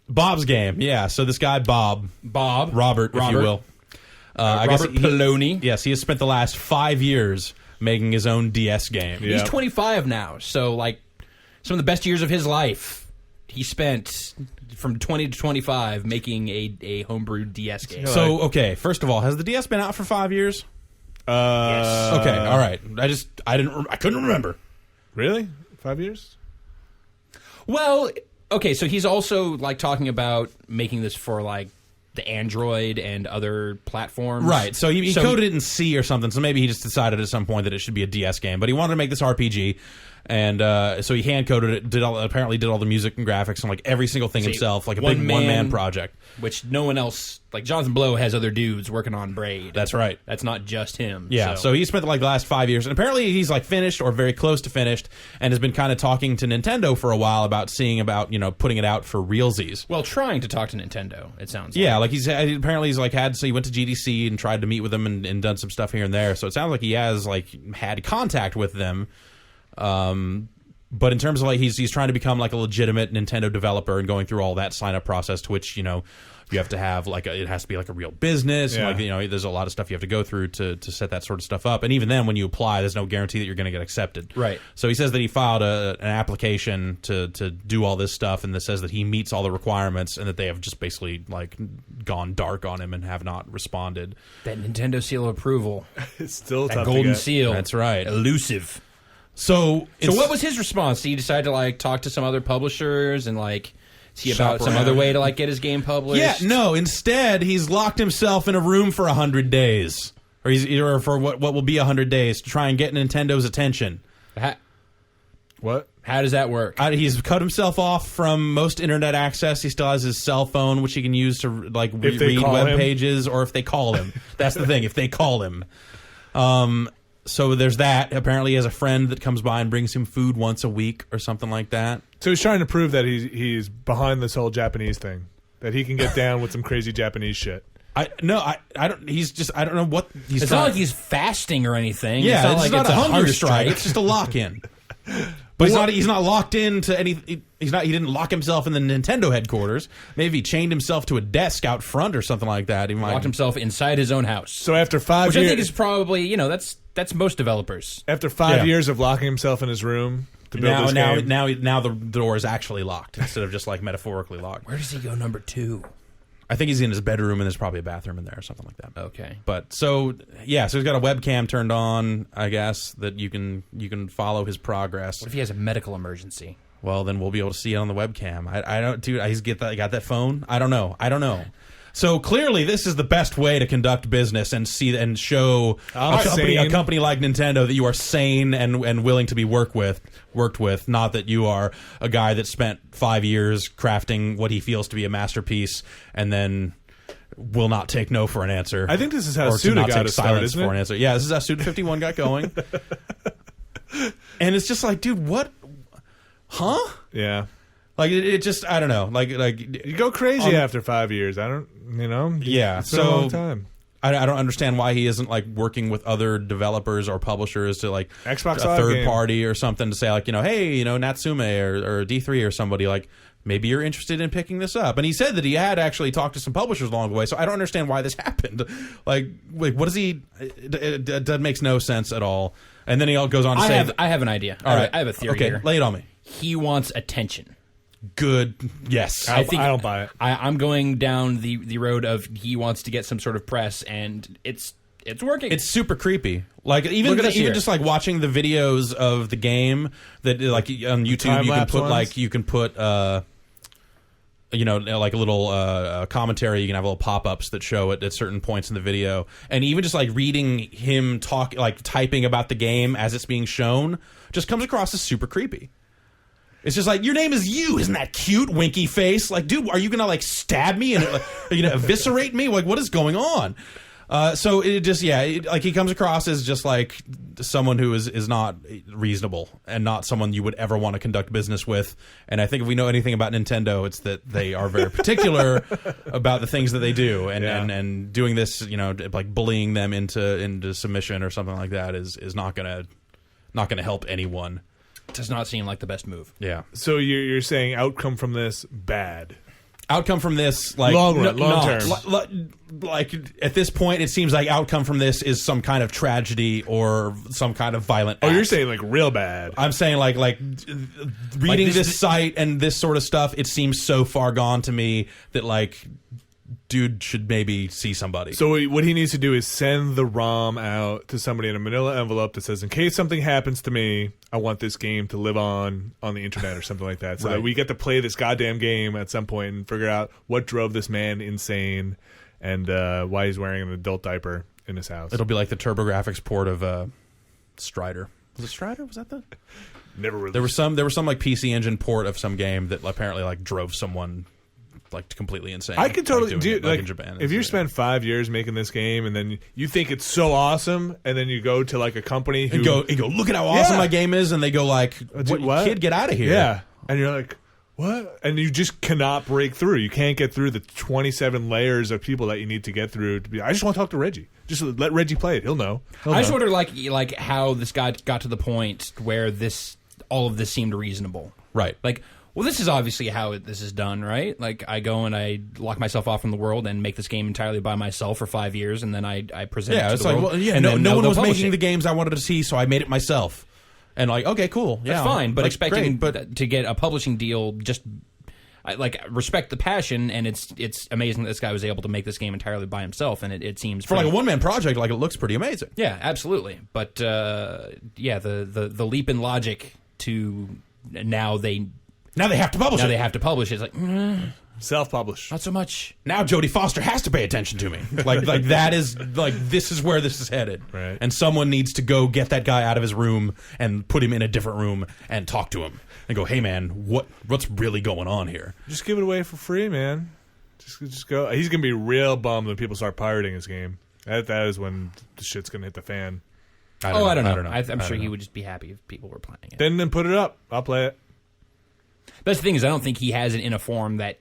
Bob's game, yeah. So this guy, Robert, if you will. Robert Poloni. Yes, he has spent the last 5 years making his own DS game. He's 25 now, so like some of the best years of his life he spent from 20 to 25 making a homebrewed DS game. So, okay, first of all, has the DS been out for 5 years? Yes. Okay, all right. I couldn't remember. Really? 5 years? Well, okay, so he's also like talking about making this for like the Android and other platforms. Right, so he coded it in C or something, so maybe he just decided at some point that it should be a DS game, but he wanted to make this RPG, and so he hand-coded it, apparently did all the music and graphics and like every single thing himself, like a big one-man project. Which no one else, like Jonathan Blow has other dudes working on Braid. That's right. That's not just him. Yeah, so he spent like the last 5 years, and apparently he's like finished or very close to finished, and has been kind of talking to Nintendo for a while about seeing about, putting it out for realsies. Well, trying to talk to Nintendo, it sounds like. Yeah, like he went to GDC and tried to meet with them and done some stuff here and there, so it sounds like he has like had contact with them. But in terms of like he's trying to become like a legitimate Nintendo developer and going through all that sign up process, to which you have to have like it has to be like a real business. Yeah. And like there's a lot of stuff you have to go through to set that sort of stuff up. And even then, when you apply, there's no guarantee that you're going to get accepted. Right. So he says that he filed an application to do all this stuff, and that says that he meets all the requirements, and that they have just basically like gone dark on him and have not responded. That Nintendo seal of approval. It's still that tough golden to get. seal. That's right. Elusive. So what was his response? Did he decide to like talk to some other publishers and like see Shop about some around. other way to like get his game published? Yeah, no. Instead, he's locked himself in a room for 100 days, or for what will be 100 days to try and get Nintendo's attention. What? How does that work? He's cut himself off from most internet access. He still has his cell phone, which he can use to like read web pages, or if they call him. That's the thing. If they call him. So there's that. Apparently he has a friend that comes by and brings him food once a week or something like that. So he's trying to prove that he's behind this whole Japanese thing, that he can get down with some crazy Japanese shit. I don't. He's just. I don't know what he's. It's not like he's fasting or anything. Yeah, it's not like a hunger strike. It's just a lock in. But he's not locked into any. He didn't lock himself in the Nintendo headquarters. Maybe he chained himself to a desk out front or something like that. He locked himself inside his own house. So after 5 years, which I think is probably that's most developers. After 5 years of locking himself in his room to build this game. Now the door is actually locked instead of just like metaphorically locked. Where does he go number 2? I think he's in his bedroom, and there's probably a bathroom in there or something like that. Okay. But so he's got a webcam turned on, I guess, that you can follow his progress. What if he has a medical emergency? Well, then we'll be able to see it on the webcam. I don't, dude. He's got that phone. I don't know. So clearly, this is the best way to conduct business and show a company like Nintendo that you are sane and willing to be worked with. Not that you are a guy that spent 5 years crafting what he feels to be a masterpiece and then will not take no for an answer. I think this is how Suda got started, isn't it? For an answer. Yeah, this is how Suda 51 got going. And it's just like, dude, what? Huh? Yeah. Like it just, I don't know. Like you go crazy after 5 years. I don't, Yeah, it's been a long time. I don't understand why he isn't like working with other developers or publishers to like Xbox a third party or something to say like hey Natsume or D3 or somebody like maybe you're interested in picking this up. And he said that he had actually talked to some publishers along the way. So I don't understand why this happened. Like wait, what is he? That makes no sense at all. And then he goes on to say, I have an idea. All right, I have a theory. Okay, here. lay it on me. He wants attention. Good. Yes. I don't buy it. I'm going down the road of he wants to get some sort of press, and it's working. It's super creepy. Like even just like watching the videos of the game that like on YouTube you can put like a little commentary. You can have little pop-ups that show it at certain points in the video, and even just like reading him typing about the game as it's being shown just comes across as super creepy. It's just like, your name is you. Isn't that cute? Winky face. Like, dude, are you going to like stab me and are you going to eviscerate me? Like, what is going on? So it just, like he comes across as just like someone who is not reasonable and not someone you would ever want to conduct business with. And I think if we know anything about Nintendo, it's that they are very particular about the things that they do. And doing this, like bullying them into submission or something like that is not going to help anyone. Does not seem like the best move. Yeah. So you're saying outcome from this bad? Outcome from this, like long term. Like at this point, it seems like outcome from this is some kind of tragedy or some kind of violent. Oh, act. you're saying like real bad. I'm saying like reading this site and this sort of stuff. It seems so far gone to me that like, dude should maybe see somebody. So what he needs to do is send the ROM out to somebody in a manila envelope that says, in case something happens to me, I want this game to live on the internet or something like that. So that we get to play this goddamn game at some point and figure out what drove this man insane and why he's wearing an adult diaper in his house. It'll be like the TurboGrafx port of Strider. Was it Strider? Was that the? Never really. There was some like PC Engine port of some game that apparently like drove someone like completely insane. I could totally do like in Japan. If you spend 5 years making this game and then you think it's so awesome, and then you go to like a company who and go look at how awesome my game is, and they go like, what? Kid, get out of here. Yeah, and you're like, what? And you just cannot break through. You can't get through the 27 layers of people that you need to get through. I just want to talk to Reggie. Just let Reggie play it. He'll know. I just wonder like how this guy got to the point where all of this seemed reasonable. Right. Like, well, this is obviously how this is done, right? Like, I go and I lock myself off from the world and make this game entirely by myself for 5 years, and then I present it to it's the like, world. well, yeah, and no one was publish making it. the games I wanted to see, so I made it myself. And like, okay, cool, yeah, That's fine, but like, expecting great, to get a publishing deal, just like respect the passion, and it's amazing that this guy was able to make this game entirely by himself, and it seems for like a one-man project, like it looks pretty amazing. Yeah, absolutely. But yeah, the leap in logic to now they have to publish it. Now they have to publish it. It's like self-publish. not so much. Now Jodie Foster has to pay attention to me. Like that is like this is where this is headed. Right. And someone needs to go get that guy out of his room and put him in a different room and talk to him and go, hey man, what's really going on here? Just give it away for free, man. Just go. He's gonna be real bummed when people start pirating his game. That is when the shit's gonna hit the fan. I don't know. I'm sure he would just be happy if people were playing it. Then put it up. I'll play it. That's the thing is, I don't think he has it in a form that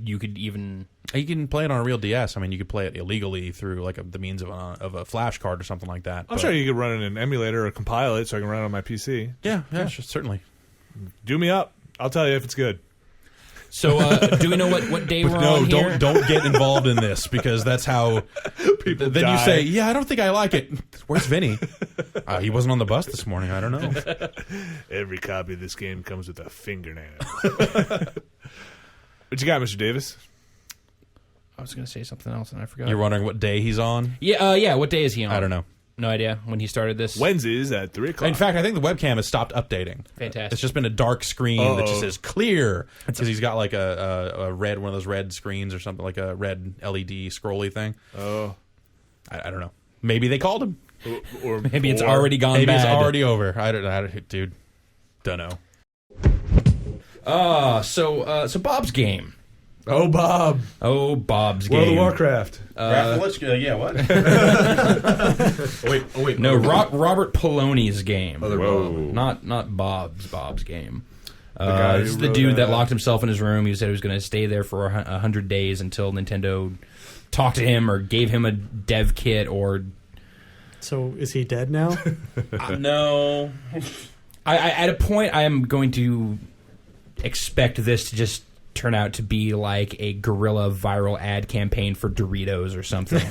you could even. You can play it on a real DS. I mean, you could play it illegally through like the means of a flash card or something like that. I'm sure you could run it in an emulator or compile it so I can run it on my PC. Yeah, sure, certainly. Do me up. I'll tell you if it's good. So, do we know what day we're on here? Don't get involved in this because that's how people then die. you say, yeah, I don't think I like it. Where's Vinny? He wasn't on the bus this morning. I don't know. Every copy of this game comes with a fingernail. What you got, Mr. Davis? I was going to say something else and I forgot. You're wondering what day he's on? Yeah. What day is he on? I don't know. No idea when he started this. Wednesdays at 3 o'clock. In fact, I think the webcam has stopped updating. Fantastic. It's just been a dark screen that just says clear because he's got like a red, one of those red screens or something, like a red LED scrolly thing. Oh. I don't know. Maybe they called him. Or maybe it's already gone Maybe bad. it's already over. I don't, dude. Don't know. So Bob's game. Oh, Bob. Oh, Bob's game. World of Warcraft. Yeah, what? wait. No, Robert Poloni's game. Whoa. Not Bob's game. guy This is who the wrote dude that that. locked himself in his room. He said he was going to stay there for 100 days until Nintendo talked to him or gave him a dev kit or... So is he dead now? No. I at a point, I am going to expect this to just turn out to be like a guerrilla viral ad campaign for Doritos or something.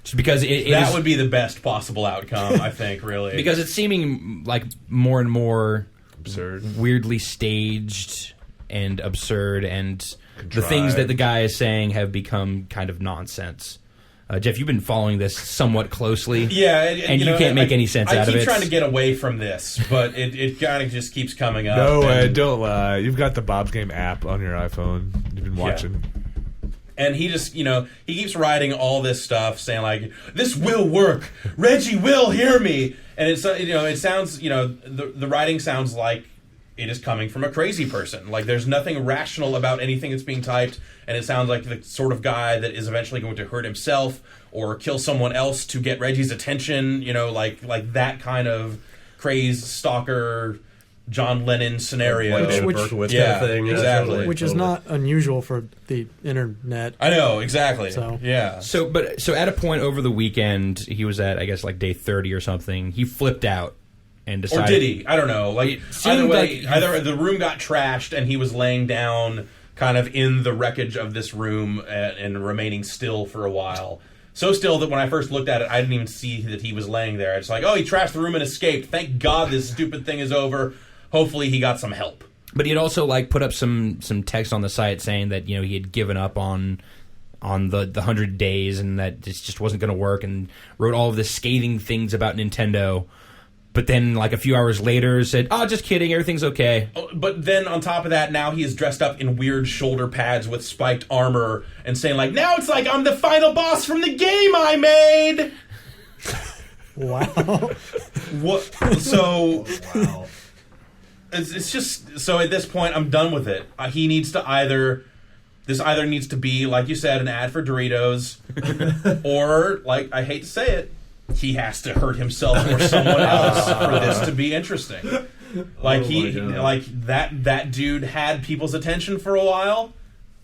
Just because that would be the best possible outcome, I think, really. Because it's seeming like more and more Absurd. weirdly staged and absurd, and Contrived. the things that the guy is saying have become kind of nonsense. Jeff, you've been following this somewhat closely. Yeah, and you can't make any sense out of it. I keep trying to get away from this, but it kind of just keeps coming up. No, and, don't lie. You've got the Bob's Game app on your iPhone. You've been watching. And he just, he keeps writing all this stuff, saying like, "This will work. Reggie will hear me." And it's, it sounds, the writing sounds like it is coming from a crazy person. Like there's nothing rational about anything that's being typed, and it sounds like the sort of guy that is eventually going to hurt himself or kill someone else to get Reggie's attention. Like that kind of crazed stalker John Lennon scenario. Which Berkowitz yeah, kind of thing. exactly. Totally, Which is not unusual for the internet. I know, exactly. So- yeah. So at a point over the weekend, he was at, I guess, like day 30 or something. He flipped out and decided... Or did he? I don't know. Like It seemed either way, like- either the room got trashed and he was laying down kind of in the wreckage of this room and remaining still for a while. So still that when I first looked at it, I didn't even see that he was laying there. It's like, oh, he trashed the room and escaped. Thank God this stupid thing is over. Hopefully he got some help. But he'd also like put up some text on the site saying that, you know, he had given up on the 100 days and that this just wasn't going to work, and wrote all of the scathing things about Nintendo. But then, like, a few hours later, said, oh, just kidding, everything's okay. But then, on top of that, now he is dressed up in weird shoulder pads with spiked armor and saying, like, now it's like I'm the final boss from the game I made! Wow. What? So... Wow. It's just... So, at this point, I'm done with it. He needs to either... This either needs to be, like you said, an ad for Doritos, or, like, I hate to say it, he has to hurt himself or someone else for this to be interesting. Like that dude had people's attention for a while.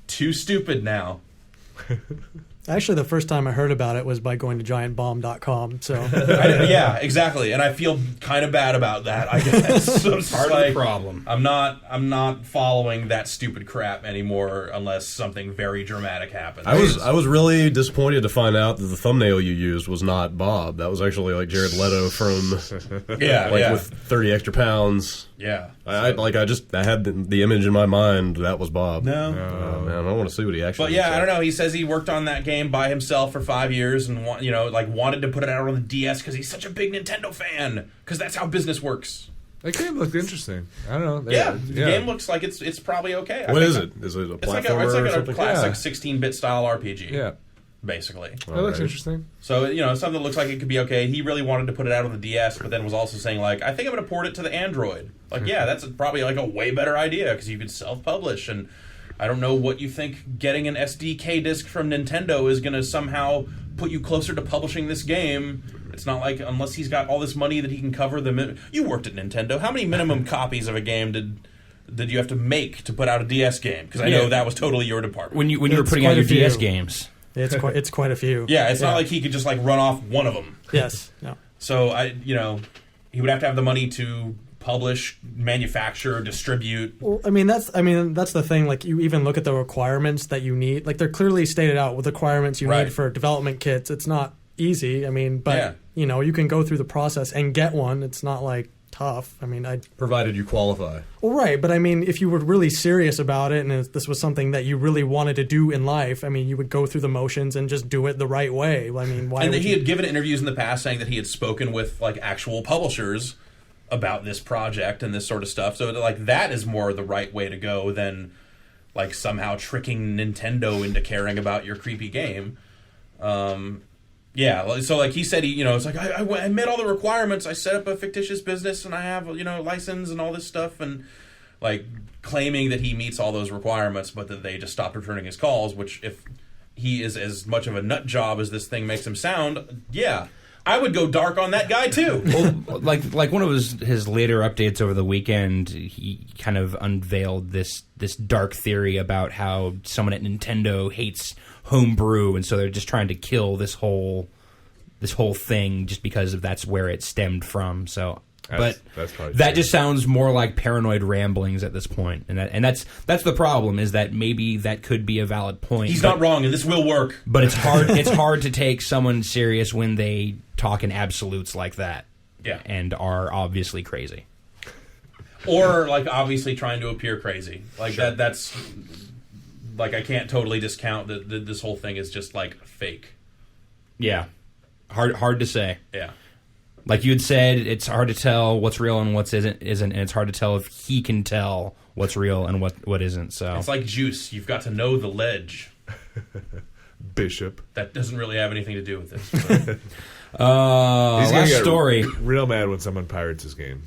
Too stupid now. Actually, the first time I heard about it was by going to giantbomb.com. So yeah, exactly. And I feel kind of bad about that, I guess. So it's Part like, of the problem. I'm not following that stupid crap anymore unless something very dramatic happens. I was really disappointed to find out that the thumbnail you used was not Bob. That was actually like Jared Leto from with 30 extra pounds. Yeah. I had the image in my mind that was Bob. No. Oh, man, I want to see what he actually. But yeah, I don't know. He says he worked on that game by himself for 5 years and wanted to put it out on the DS because he's such a big Nintendo fan. Because that's how business works. That game looked interesting. I don't know. The game looks like it's probably okay. What is it? Is it a platformer it's or like a something? classic 16-bit style RPG. Yeah. Basically. That looks interesting. So, something that looks like it could be okay. He really wanted to put it out on the DS, but then was also saying, like, I think I'm going to port it to the Android. Like, yeah, that's probably, like, a way better idea, because you could self-publish, and I don't know what you think getting an SDK disc from Nintendo is going to somehow put you closer to publishing this game. It's not like, unless he's got all this money that he can cover the... You worked at Nintendo. How many minimum copies of a game did you have to make to put out a DS game? Because I know that was totally your department. When you were putting out your DS games... it's quite a few. Yeah, it's not like he could just like run off one of them. Yes. No. So he would have to have the money to publish, manufacture, distribute. Well, I mean that's the thing. Like, you even look at the requirements that you need. Like, they're clearly stated out with the requirements you need for development kits. It's not easy. I mean, but you can go through the process and get one. It's not like tough. I mean, provided you qualify. Well, right, but I mean, if you were really serious about it and if this was something that you really wanted to do in life, I mean, you would go through the motions and just do it the right way. I mean, why? And he had given interviews in the past saying that he had spoken with like actual publishers about this project and this sort of stuff. So like that is more the right way to go than like somehow tricking Nintendo into caring about your creepy game. Yeah, so like he said, it's like I met all the requirements. I set up a fictitious business and I have license and all this stuff, and like claiming that he meets all those requirements, but that they just stopped returning his calls. Which, if he is as much of a nut job as this thing makes him sound, yeah, I would go dark on that guy too. Well, like one of his later updates over the weekend, he kind of unveiled this dark theory about how someone at Nintendo hates homebrew, and so they're just trying to kill this whole thing just because that's where it stemmed from. So, that's that just sounds more like paranoid ramblings at this point, and that's the problem, is that maybe that could be a valid point. He's not wrong, and this will work. But it's hard. It's hard to take someone serious when they talk in absolutes like that. Yeah, and are obviously crazy, or like obviously trying to appear crazy. Like that's. Like, I can't totally discount that this whole thing is just, like, fake. Yeah. Hard to say. Yeah. Like you had said, it's hard to tell what's real and what isn't, and it's hard to tell if he can tell what's real and what isn't. So it's like juice. You've got to know the ledge. Bishop. That doesn't really have anything to do with this. He's last story. Real mad when someone pirates his game.